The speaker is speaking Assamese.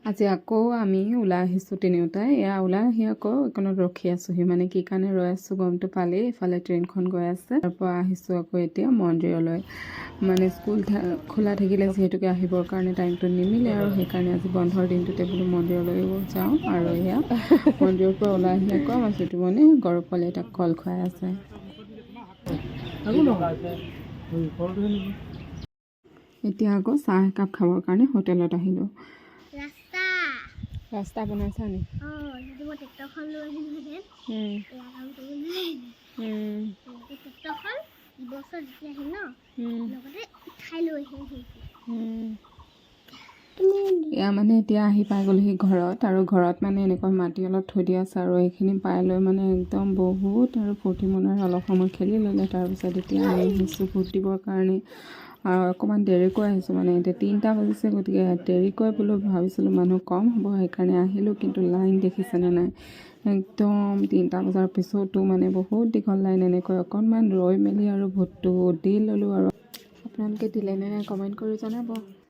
আজি আকৌ আমি ওলাই আহিছোঁ তিনিওটাই। এয়া ওলাই আহি আকৌ এইকণত ৰখি আছোঁহি, মানে কি কাৰণে ৰৈ আছোঁ গমটো পালেই। এইফালে ট্ৰেইনখন গৈ আছে। তাৰ পৰা আহিছোঁ আকৌ এতিয়া মন্দিৰলৈ। মানে স্কুল খোলা থাকিলে যিহেতুকে আহিবৰ কাৰণে টাইমটো নিমিলে, আৰু সেইকাৰণে আজি বন্ধৰ দিনটোতে বোলো মন্দিৰলৈ যাওঁ। আৰু এয়া মন্দিৰৰ পৰা ওলাই আহি আকৌ আমাৰ চুটিমণি গৰু পোৱালি এটাক কল খুৱাই আছে। এতিয়া আকৌ চাহ একাপ খাবৰ কাৰণে হোটেলত আহিলোঁ। ৰাস্তা বনাইছা নি? এয়া মানে এতিয়া আহি পাই গ'লোহি ঘৰত, আৰু ঘৰত মানে এনেকুৱা মাটি অলপ থৈ দিয়া আছে, আৰু এইখিনি পাই লৈ মানে একদম বহুত আৰু ফূৰ্তি মনেৰে অলপ সময় খেলি ল'লে। তাৰপিছত এতিয়া আমি আহিছোঁ ভোট দিবৰ কাৰণে, আৰু অকণমান দেৰিকৈ আহিছোঁ, মানে এতিয়া 3টা বাজিছে। গতিকে দেৰিকৈ বোলো ভাবিছিলোঁ মানুহ কম হ'ব, সেইকাৰণে আহিলোঁ। কিন্তু লাইন দেখিছেনে নাই, একদম 3টা বজাৰ পিছতো মানে বহুত দীঘল লাইন। এনেকৈ অকণমান ৰৈ মেলি আৰু ভোটটো দি ল'লোঁ। আৰু আপোনালোকে দিলে নে নাই কমেণ্ট কৰি জনাব।